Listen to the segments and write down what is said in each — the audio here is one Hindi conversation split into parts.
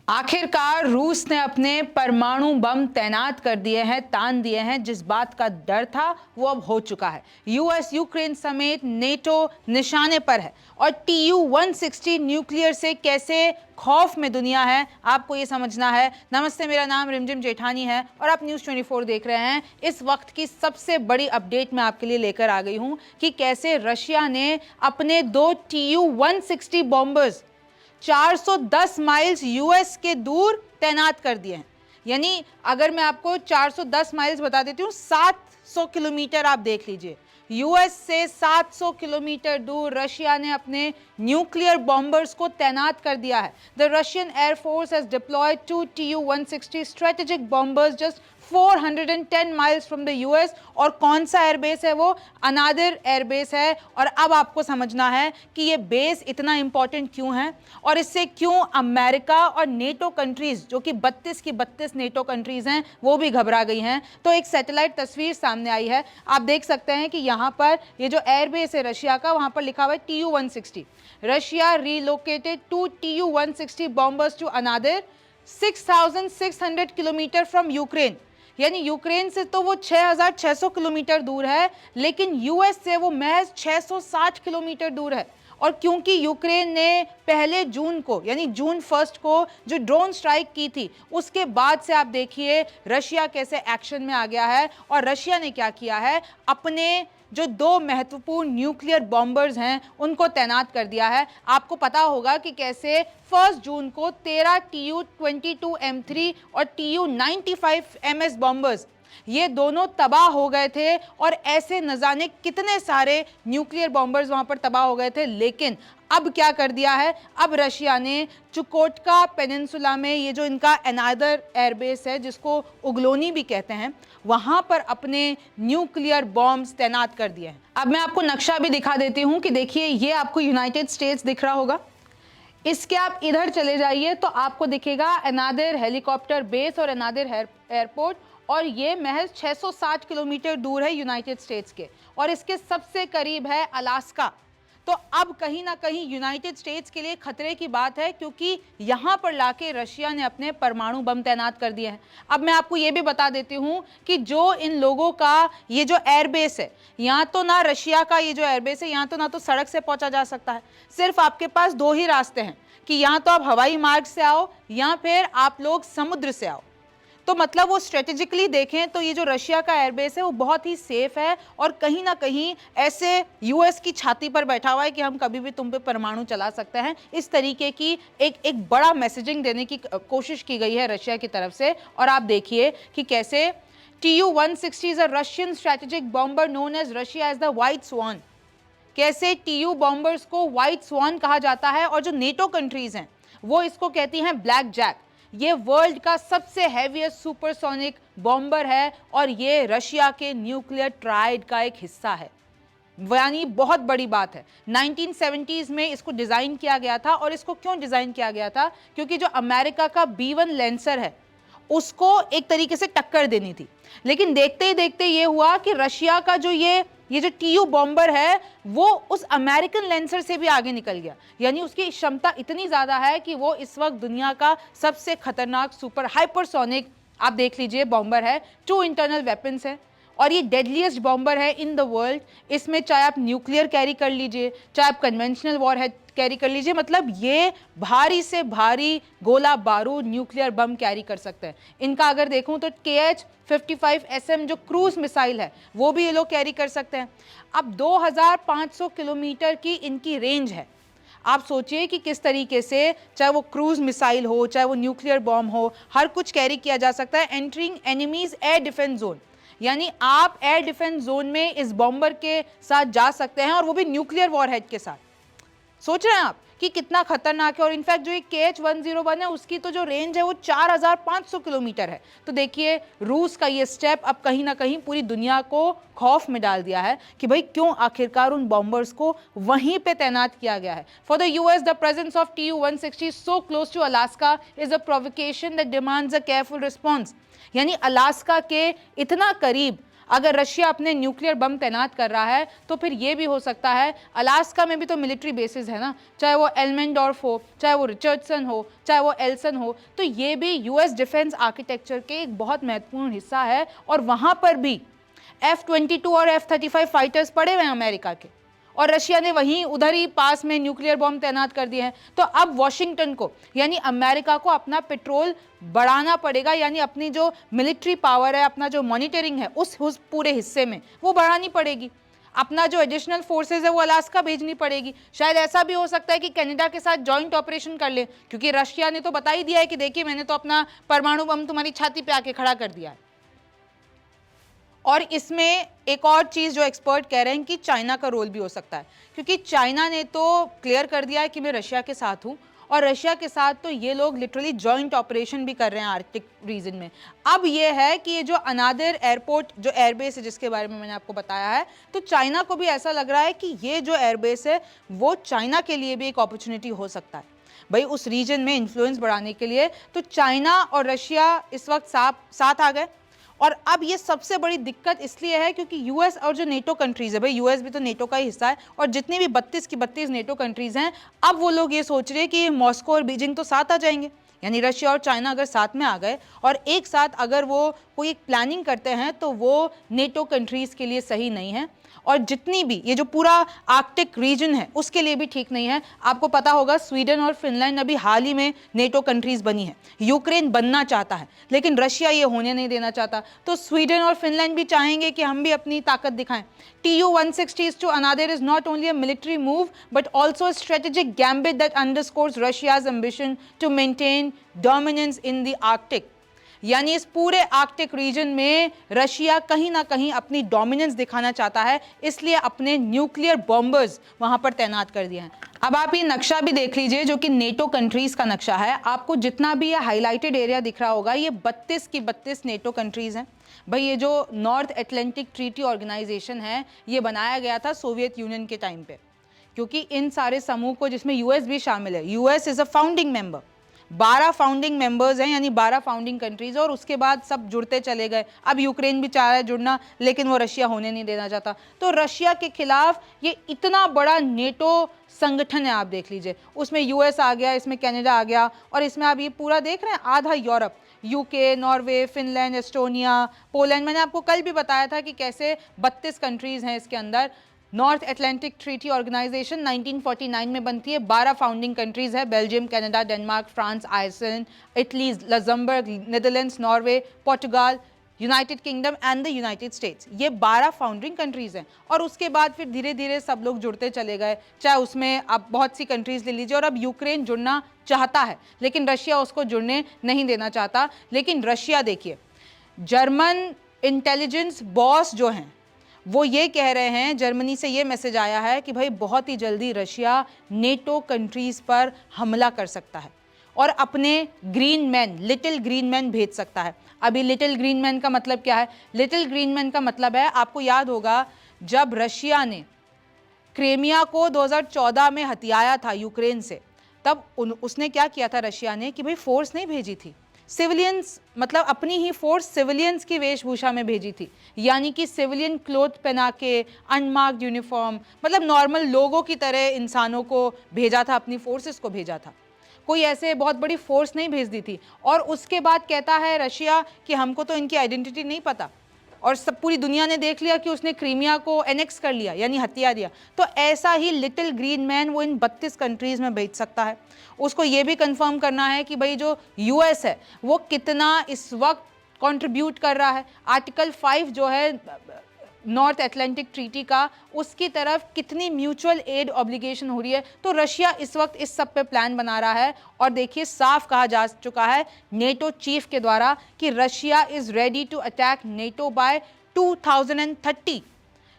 आखिरकार रूस ने अपने परमाणु बम तैनात कर दिए हैं, तान दिए हैं। जिस बात का डर था वो अब हो चुका है। यूएस, यूक्रेन समेत नेटो निशाने पर है और TU-160 न्यूक्लियर से कैसे खौफ में दुनिया है, आपको ये समझना है। नमस्ते, मेरा नाम रिमझिम जेठानी है और आप न्यूज़ 24 देख रहे हैं। इस वक्त की सबसे बड़ी अपडेट मैं आपके लिए लेकर आ गई हूं कि कैसे रशिया ने अपने 2 TU-160 बॉम्बर्स 410 माइल्स यूएस के दूर तैनात कर दिए हैं। यानी अगर मैं आपको 410 माइल्स बता देती हूँ, 700 किलोमीटर आप देख लीजिए। यूएस से 700 किलोमीटर दूर रशिया ने अपने न्यूक्लियर बॉम्बर्स को तैनात कर दिया है। The Russian air force has deployed 2 TU-160 strategic bombers just 410 miles from the US. और कौन सा एयरबेस है वो? अनादर एयरबेस है। और अब आपको समझना है कि ये बेस इतना इंपॉर्टेंट क्यों है और इससे क्यों अमेरिका और नेटो कंट्रीज, जो कि 32 की 32 नेटो कंट्रीज हैं, वो भी घबरा गई हैं। तो एक सैटेलाइट तस्वीर सामने आई है, आप देख सकते हैं कि यहाँ पर ये जो एयरबेस है रशिया का, वहाँ पर लिखा हुआ है TU-160। Russia relocated 2 TU-160 bombers to another 6,600 kilometre from Ukraine. यानी यूक्रेन से तो वो 6,600 किलोमीटर दूर है, लेकिन यूएस से वो महज 660 किलोमीटर दूर है। और क्योंकि यूक्रेन ने पहले जून को, यानी जून 1 को जो ड्रोन स्ट्राइक की थी, उसके बाद से आप देखिए रशिया कैसे एक्शन में आ गया है। और रशिया ने क्या किया है, अपने जो 2 महत्वपूर्ण न्यूक्लियर बॉम्बर्स हैं उनको तैनात कर दिया है। आपको पता होगा कि कैसे 1 जून को 13 TU-22M3 और TU-95MS बॉम्बर्स, ये दोनों तबाह हो गए थे। और ऐसे न जाने कितने सारे न्यूक्लियर बॉम्बर्स वहां पर तबाह हो गए थे। लेकिन अब क्या कर दिया है, अब रशिया ने चुकोटका पेनिनसुला में, ये जो इनका अनादर एयरबेस है जिसको उगलोनी भी कहते हैं, वहां पर अपने न्यूक्लियर बॉम्ब्स तैनात कर दिए हैं। अब मैं आपको नक्शा भी दिखा देती हूं कि देखिए, ये आपको यूनाइटेड स्टेट्स दिख रहा होगा। इसके आप इधर चले जाइए तो आपको दिखेगा अनादर हेलीकॉप्टर बेस और अनादर एयरपोर्ट। और ये महज 660 किलोमीटर दूर है यूनाइटेड स्टेट्स के, और इसके सबसे करीब है अलास्का। तो अब कहीं ना कहीं यूनाइटेड स्टेट्स के लिए खतरे की बात है, क्योंकि यहां पर लाके रशिया ने अपने परमाणु बम तैनात कर दिए हैं। अब मैं आपको ये भी बता देती हूं कि जो इन लोगों का ये जो एयरबेस है, यहाँ तो ना रशिया का ये जो एयरबेस है, यहाँ तो ना तो सड़क से पहुंचा जा सकता है। सिर्फ आपके पास 2 ही रास्ते हैं कि यहाँ तो आप हवाई मार्ग से आओ या फिर आप लोग समुद्र से आओ। तो मतलब वो स्ट्रेटेजिकली देखें तो ये जो रशिया का एयरबेस है वो बहुत ही सेफ है, और कहीं ना कहीं ऐसे यूएस की छाती पर बैठा हुआ है कि हम कभी भी तुम पे परमाणु चला सकते हैं। इस तरीके की एक बड़ा मैसेजिंग देने की कोशिश की गई है रशिया की तरफ से। और आप देखिए कि कैसे TU-160 is a Russian strategic bomber known as Russia as the white swan. कैसे TU बॉम्बर्स को व्हाइट स्वान कहा जाता है, और जो नेटो कंट्रीज हैं वो इसको कहती हैं ब्लैक जैक। ये वर्ल्ड का सबसे हैवीएस्ट सुपरसोनिक बॉम्बर है और ये रशिया के न्यूक्लियर ट्राइड का एक हिस्सा है। यानी बहुत बड़ी बात है। 1970s में इसको डिजाइन किया गया था। और इसको क्यों डिजाइन किया गया था? क्योंकि जो अमेरिका का B-1 लैंसर है उसको एक तरीके से टक्कर देनी थी। लेकिन देखते ही देखते ये हुआ कि रशिया का जो ये जो TU बॉम्बर है वो उस अमेरिकन लैंसर से भी आगे निकल गया। यानी उसकी क्षमता इतनी ज्यादा है कि वो इस वक्त दुनिया का सबसे खतरनाक सुपर हाइपरसोनिक, आप देख लीजिए, बॉम्बर है। 2 इंटरनल वेपन्स है और ये डेडलीस्ट बॉम्बर है इन द वर्ल्ड। इसमें चाहे आप न्यूक्लियर कैरी कर लीजिए, चाहे आप कन्वेंशनल वॉरहेड कैरी कर लीजिए, मतलब ये भारी से भारी गोला बारूद न्यूक्लियर बम कैरी कर सकते हैं। इनका अगर देखूं तो KH-55SM जो क्रूज मिसाइल है वो भी ये लोग कैरी कर सकते हैं। अब 2500 किलोमीटर की इनकी रेंज है। आप सोचिए कि किस तरीके से, चाहे वो क्रूज मिसाइल हो, चाहे वो न्यूक्लियर बॉम्ब हो, हर कुछ कैरी किया जा सकता है। Entering enemies air defence zone, यानी आप एयर डिफेंस जोन में इस बॉम्बर के साथ जा सकते हैं, और वो भी न्यूक्लियर वॉरहेड के साथ। सोच रहे हैं आप कि कितना खतरनाक है। और इनफैक्ट जो एक KH-101 है उसकी तो जो रेंज है वो 4500 किलोमीटर है। तो देखिए, रूस का ये स्टेप अब कहीं ना कहीं पूरी दुनिया को खौफ में डाल दिया है कि भाई क्यों आखिरकार उन बॉम्बर्स को वहीं पे तैनात किया गया है। For the US the presence of TU-160 so close to Alaska is a provocation that demands a careful response. यानी अलास्का के इतना करीब अगर रशिया अपने न्यूक्लियर बम तैनात कर रहा है तो फिर ये भी हो सकता है, अलास्का में भी तो मिलिट्री बेसिस है ना, चाहे वो एल्मेंडोर्फ हो, चाहे वो रिचर्डसन हो, चाहे वो एल्सन हो, तो ये भी यूएस डिफेंस आर्किटेक्चर के एक बहुत महत्वपूर्ण हिस्सा है। और वहां पर भी F-22 और F-35 फाइटर्स पड़े हुए हैं अमेरिका के, और रशिया ने वहीं उधर ही पास में न्यूक्लियर बॉम्ब तैनात कर दिए हैं। तो अब वॉशिंगटन को यानी अमेरिका को अपना पेट्रोल बढ़ाना पड़ेगा, यानी अपनी जो मिलिट्री पावर है, अपना जो मॉनिटरिंग है उस पूरे हिस्से में वो बढ़ानी पड़ेगी। अपना जो एडिशनल फोर्सेज है वो अलास्का भेजनी पड़ेगी। शायद ऐसा भी हो सकता है कि कनाडा के साथ जॉइंट ऑपरेशन कर ले, क्योंकि रशिया ने तो बता ही दिया है कि देखिए मैंने तो अपना परमाणु बम तुम्हारी छाती पे आके खड़ा कर दिया है। और इसमें एक और चीज़ जो एक्सपर्ट कह रहे हैं कि चाइना का रोल भी हो सकता है, क्योंकि चाइना ने तो क्लियर कर दिया है कि मैं रशिया के साथ हूँ, और रशिया के साथ तो ये लोग लिटरली जॉइंट ऑपरेशन भी कर रहे हैं आर्कटिक रीजन में। अब ये है कि ये जो अनादर एयरपोर्ट जो एयरबेस है जिसके बारे में मैंने आपको बताया है, तो चाइना को भी ऐसा लग रहा है कि ये जो एयरबेस है वो चाइना के लिए भी एक अपॉर्चुनिटी हो सकता है भाई उस रीजन में इन्फ्लुएंस बढ़ाने के लिए। तो चाइना और रशिया इस वक्त साथ आ गए। और अब ये सबसे बड़ी दिक्कत इसलिए है क्योंकि यूएस और जो नेटो कंट्रीज है, भाई यूएस भी तो नेटो का ही हिस्सा है, और जितनी भी 32 की 32 नेटो कंट्रीज हैं, अब वो लोग ये सोच रहे हैं कि मॉस्को और बीजिंग तो साथ आ जाएंगे। यानी रशिया और चाइना अगर साथ में आ गए और एक साथ अगर वो कोई एक प्लानिंग करते हैं तो वो नेटो कंट्रीज के लिए सही नहीं है, और जितनी भी ये जो पूरा आर्कटिक रीजन है उसके लिए भी ठीक नहीं है। आपको पता होगा स्वीडन और फिनलैंड अभी हाल ही में नेटो कंट्रीज बनी है। यूक्रेन बनना चाहता है लेकिन रशिया ये होने नहीं देना चाहता, तो स्वीडन और फिनलैंड भी चाहेंगे कि हम भी अपनी ताकत दिखाएं। Tu-160 to another is not only a military move but also a strategic gambit that underscores Russia's ambition to maintain dominance in the Arctic। यानी इस पूरे आर्कटिक रीजन में रशिया कहीं ना कहीं अपनी डोमिनेंस दिखाना चाहता है, इसलिए अपने न्यूक्लियर बॉम्बर्स वहां पर तैनात कर दिए हैं। अब आप ये नक्शा भी देख लीजिए जो कि नेटो कंट्रीज का नक्शा है। आपको जितना भी ये हाईलाइटेड एरिया दिख रहा होगा ये 32 की 32 नेटो कंट्रीज हैं। भाई ये जो नॉर्थ एटलांटिक ट्रीटी ऑर्गेनाइजेशन है ये बनाया गया था सोवियत यूनियन के टाइम पे, क्योंकि इन सारे समूह को जिसमें यूएस भी शामिल है, US is a founding member, 12 founding members हैं यानी 12 फाउंडिंग कंट्रीज, और उसके बाद सब जुड़ते चले गए। अब यूक्रेन भी चाह रहा है जुड़ना लेकिन वो रशिया होने नहीं देना चाहता। तो रशिया के खिलाफ ये इतना बड़ा नेटो संगठन है, आप देख लीजिए, उसमें यूएस आ गया, इसमें कनाडा आ गया, और इसमें आप ये पूरा देख रहे हैं आधा Europe, UK, Norway, Finland, Estonia, Poland. मैंने आपको कल भी बताया था कि कैसे 32 कंट्रीज हैं इसके अंदर। नॉर्थ एटलांटिक ट्रीटी ऑर्गेनाइजेशन 1949 में बनती है, 12 फाउंडिंग कंट्रीज है, Belgium, Canada, Denmark, France, Iceland, Italy, Luxembourg, Netherlands, Norway, Portugal, United Kingdom and the United States. ये 12 फाउंडिंग कंट्रीज हैं, और उसके बाद फिर धीरे धीरे सब लोग जुड़ते चले गए। चाहे उसमें आप बहुत सी कंट्रीज ले लीजिए, और अब यूक्रेन जुड़ना चाहता है लेकिन रशिया उसको जुड़ने नहीं देना चाहता। लेकिन रशिया देखिए, जर्मन इंटेलिजेंस बॉस जो हैं वो ये कह रहे हैं, जर्मनी से ये मैसेज आया है कि भाई बहुत ही जल्दी रशिया नेटो कंट्रीज पर हमला कर सकता है और अपने green man, little green man भेज सकता है। अभी लिटिल ग्रीन मैन का मतलब क्या है? लिटिल ग्रीन मैन का मतलब है, आपको याद होगा जब रशिया ने क्रीमिया को 2014 में हथियाया था यूक्रेन से, तब उसने क्या किया था रशिया ने कि भाई फोर्स नहीं भेजी थी, सिविलियंस, मतलब अपनी ही फोर्स सिविलियंस की वेशभूषा में भेजी थी, यानी कि सिविलियन क्लोथ पहना के, अनमार्क्ड यूनिफॉर्म, मतलब नॉर्मल लोगों की तरह इंसानों को भेजा था, अपनी फोर्सेस को भेजा था, कोई ऐसे बहुत बड़ी फोर्स नहीं भेज दी थी। और उसके बाद कहता है रशिया कि हमको तो इनकी आइडेंटिटी नहीं पता, और सब पूरी दुनिया ने देख लिया कि उसने क्रीमिया को एनेक्स कर लिया यानी हत्या दिया। तो ऐसा ही लिटिल ग्रीन मैन वो इन 32 कंट्रीज में भेज सकता है। उसको ये भी कंफर्म करना है कि भाई जो यूएस है वो कितना इस वक्त कंट्रीब्यूट कर रहा है, आर्टिकल 5 जो है नॉर्थ एटलांटिक ट्रीटी का, उसकी तरफ कितनी म्यूचुअल एड ऑब्लिगेशन हो रही है। तो रशिया इस वक्त इस सब पे प्लान बना रहा है, और देखिए साफ कहा जा चुका है नेटो चीफ के द्वारा कि Russia is ready to attack NATO by 2030,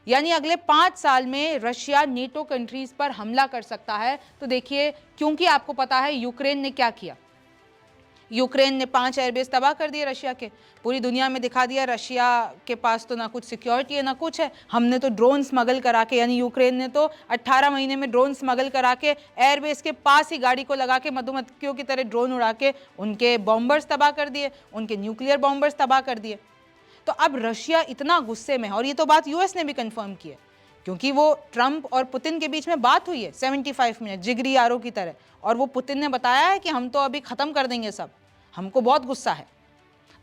यानी अगले 5 साल में रशिया नेटो कंट्रीज पर हमला कर सकता है। तो देखिए, क्योंकि आपको पता है यूक्रेन ने क्या किया, यूक्रेन ने 5 एयरबेस तबाह कर दिए रशिया के, पूरी दुनिया में दिखा दिया रशिया के पास तो ना कुछ सिक्योरिटी है ना कुछ है, हमने तो ड्रोन स्मगल करा के, यानी यूक्रेन ने तो 18 महीने में ड्रोन स्मगल करा के एयरबेस के पास ही गाड़ी को लगा के मधुमक्खियों की तरह ड्रोन उड़ा के उनके बॉम्बर्स तबाह कर दिए, उनके न्यूक्लियर बॉम्बर्स तबाह कर दिए। तो अब रशिया इतना गुस्से में है, और ये तो बात यूएस ने भी कंफर्म की है, क्योंकि वो ट्रंप और पुतिन के बीच में बात हुई है 75 मिनट जिगरी यारों की तरह, और वो पुतिन ने बताया है कि हम तो अभी खत्म कर देंगे सब, हमको बहुत गुस्सा है।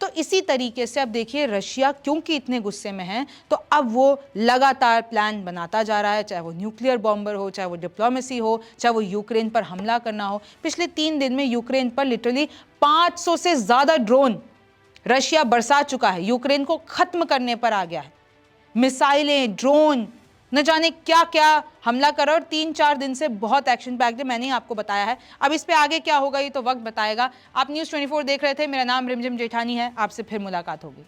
तो इसी तरीके से अब देखिए रशिया क्योंकि इतने गुस्से में है, तो अब वो लगातार प्लान बनाता जा रहा है, चाहे वो न्यूक्लियर बॉम्बर हो, चाहे वो डिप्लोमेसी हो, चाहे वो यूक्रेन पर हमला करना हो। पिछले 3 दिन में यूक्रेन पर लिटरली 500 से ज्यादा ड्रोन रशिया बरसा चुका है, यूक्रेन को खत्म करने पर आ गया है। मिसाइलें, ड्रोन, न जाने क्या क्या हमला कर, और 3-4 दिन से बहुत एक्शन पैक्ड है, मैंने आपको बताया है। अब इस पे आगे क्या होगा ये तो वक्त बताएगा। आप न्यूज़ 24 देख रहे थे, मेरा नाम रिमझिम जेठानी है, आपसे फिर मुलाकात होगी।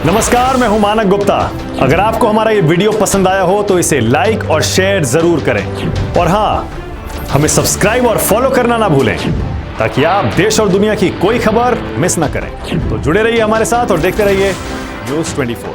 नमस्कार, मैं हूं मानक गुप्ता। अगर आपको हमारा ये वीडियो पसंद आया हो तो इसे लाइक और शेयर जरूर करें, और हाँ, हमें सब्सक्राइब और फॉलो करना ना भूलें, ताकि आप देश और दुनिया की कोई खबर मिस ना करें। तो जुड़े रहिए हमारे साथ और देखते रहिए न्यूज़ 24।